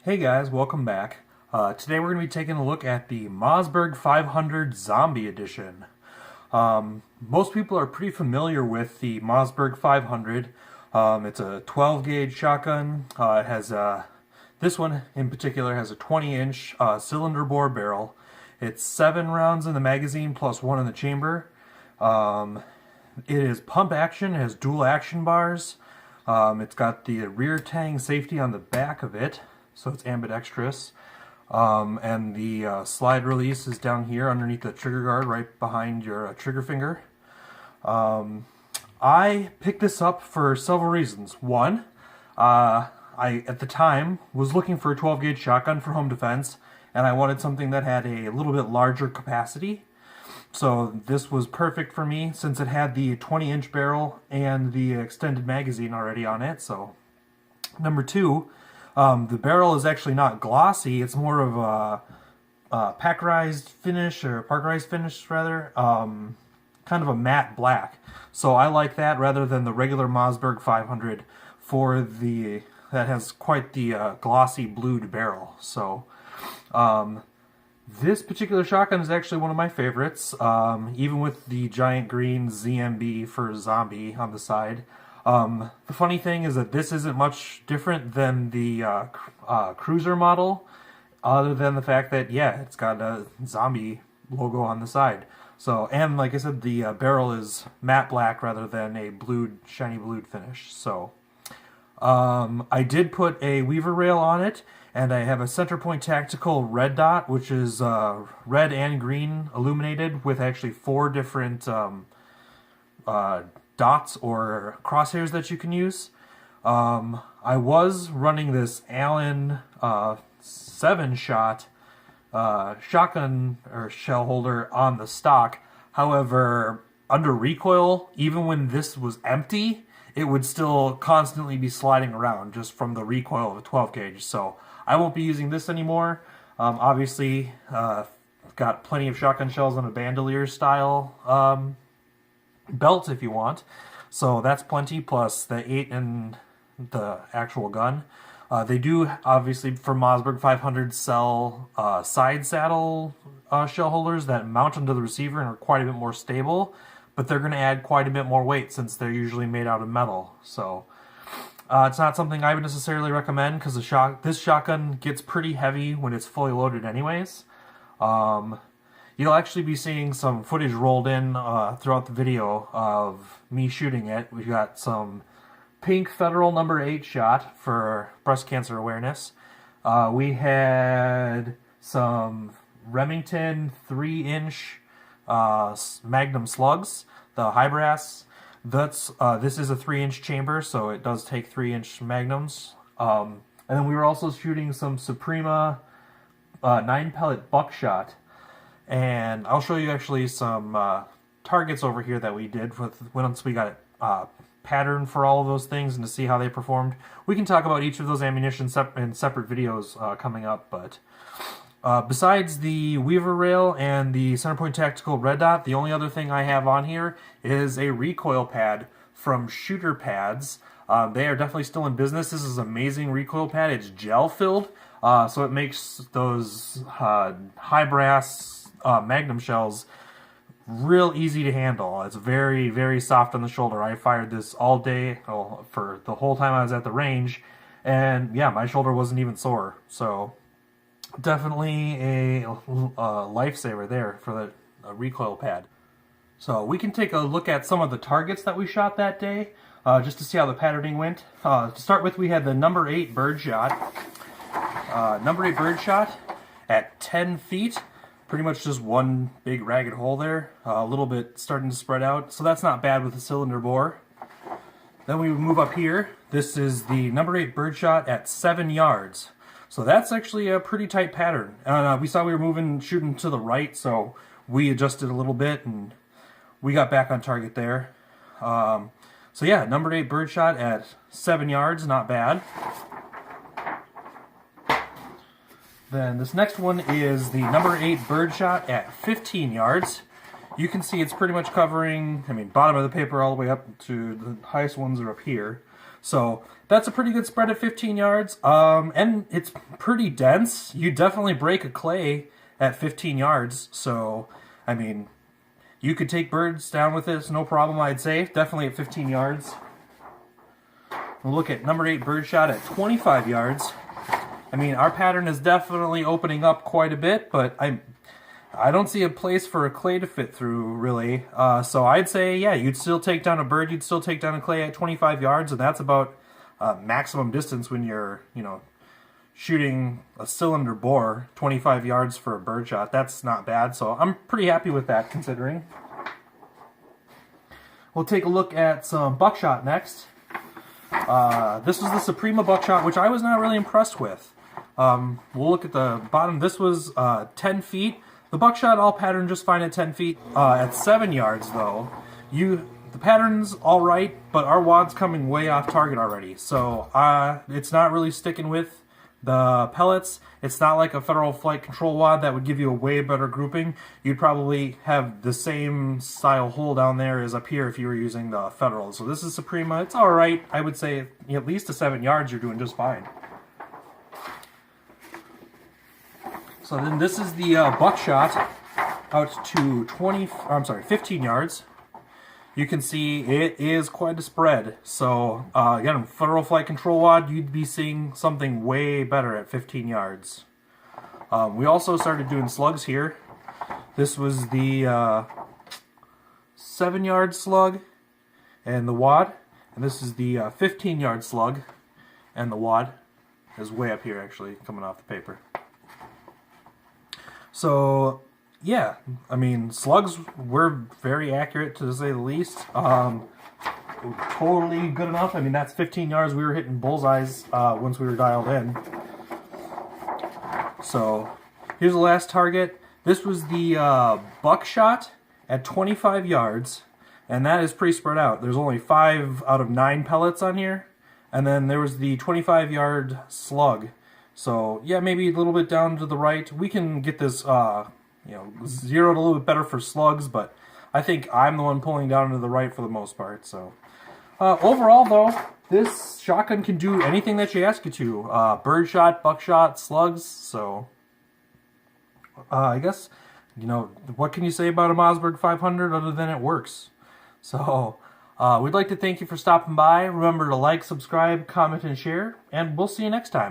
Hey guys, welcome back. Today we're going to be taking a look at the Mossberg 500 Zombie Edition. Most people are pretty familiar with the Mossberg 500. It's a 12 gauge shotgun. It has this one in particular has a 20-inch cylinder bore barrel. It's 7 rounds in the magazine plus 1 in the chamber. It is pump action. It has dual action bars. It's got the rear tang safety on the back of it, so it's ambidextrous. And the slide release is down here underneath the trigger guard, right behind your trigger finger. I picked this up for several reasons. One, I at the time was looking for a 12 gauge shotgun for home defense, and I wanted something that had a little bit larger capacity. So this was perfect for me since it had the 20-inch barrel and the extended magazine already on it. So number two, the barrel is actually not glossy. It's more of a parkerized finish rather. Kind of a matte black. So I like that rather than the regular Mossberg 500 that has quite the glossy blued barrel. So this particular shotgun is actually one of my favorites, even with the giant green ZMB for zombie on the side. The funny thing is that this isn't much different than the cruiser model, other than the fact that, yeah, it's got a zombie logo on the side. So, and like I said, the barrel is matte black rather than a blued, shiny blued finish. So, I did put a weaver rail on it, and I have a Centerpoint Tactical red dot, which is red and green illuminated with actually 4 different dots or crosshairs that you can use. I was running this Allen 7-shot shotgun or shell holder on the stock. However, under recoil, even when this was empty, it would still constantly be sliding around just from the recoil of a 12 gauge. So I won't be using this anymore. Obviously, got plenty of shotgun shells on a bandolier style belt if you want. So that's plenty, plus the 8 and the actual gun. They do, obviously, for Mossberg 500, sell side saddle shell holders that mount onto the receiver and are quite a bit more stable, but they're going to add quite a bit more weight since they're usually made out of metal. So it's not something I would necessarily recommend because this shotgun gets pretty heavy when it's fully loaded anyways. You'll actually be seeing some footage rolled in throughout the video of me shooting it. We've got some pink Federal number 8 shot for breast cancer awareness. We had some Remington 3-inch Magnum Slugs, the high brass. This is a 3-inch chamber, so it does take 3-inch Magnums. And then we were also shooting some Suprema 9-pellet Buckshot. And I'll show you actually some targets over here that we did once we got it pattern for all of those things and to see how they performed. We can talk about each of those ammunition in separate videos coming up, but besides the weaver rail and the Centerpoint Tactical red dot, the only other thing I have on here is a recoil pad from Shooter Pads. They are definitely still in business. This is an amazing recoil pad. It's gel filled, so it makes those high brass Magnum shells real easy to handle. It's very, very soft on the shoulder. I fired this all day, for the whole time I was at the range, and yeah, my shoulder wasn't even sore. So definitely a lifesaver there for the recoil pad. So we can take a look at some of the targets that we shot that day, just to see how the patterning went. To start with, we had the number 8 Birdshot. Number 8 Birdshot at 10 feet. Pretty much just one big ragged hole there, a little bit starting to spread out, so that's not bad with the cylinder bore. Then we move up here. This is the number 8 Birdshot at 7 yards. So that's actually a pretty tight pattern. We saw we were shooting to the right, so we adjusted a little bit and we got back on target there. So yeah, number 8 Birdshot at 7 yards, not bad. Then this next one is the number 8 Birdshot at 15 yards. You can see it's pretty much covering, bottom of the paper all the way up to the highest ones are up here. So that's a pretty good spread at 15 yards. And it's pretty dense. You definitely break a clay at 15 yards. So, I mean, you could take birds down with this, no problem, I'd say. Definitely at 15 yards. We'll look at number 8 Birdshot at 25 yards. I mean, our pattern is definitely opening up quite a bit, but I don't see a place for a clay to fit through, really. So I'd say, yeah, you'd still take down a bird, you'd still take down a clay at 25 yards, and that's about maximum distance when you're, you know, shooting a cylinder bore, 25 yards for a birdshot. That's not bad, so I'm pretty happy with that, considering. We'll take a look at some buckshot next. This was the Suprema buckshot, which I was not really impressed with. We'll look at the bottom. This was 10 feet. The buckshot all patterned just fine at 10 feet. At 7 yards, though, the pattern's all right, but our wad's coming way off target already. So it's not really sticking with the pellets. It's not like a Federal Flight Control wad that would give you a way better grouping. You'd probably have the same style hole down there as up here if you were using the Federal. So this is Suprema. It's all right. I would say at least to 7 yards, you're doing just fine. So then this is the buckshot out to 15 yards. You can see it is quite a spread. So again, Federal Flight Control wad, you'd be seeing something way better at 15 yards. We also started doing slugs here. This was the 7 yard slug and the wad, and this is the 15 yard slug and the wad is way up here actually coming off the paper. So yeah, I mean, slugs were very accurate, to say the least. Totally good enough. I mean, that's 15 yards. We were hitting bullseyes once we were dialed in. So here's the last target. This was the buckshot at 25 yards, and that is pretty spread out. There's only 5 out of 9 pellets on here, and then there was the 25 yard slug. So yeah, maybe a little bit down to the right. We can get this you know, zeroed a little bit better for slugs, but I think I'm the one pulling down to the right for the most part. So overall, though, this shotgun can do anything that you ask it to. Birdshot, buckshot, slugs. So I guess, you know, what can you say about a Mossberg 500 other than it works? So we'd like to thank you for stopping by. Remember to like, subscribe, comment, and share, and we'll see you next time.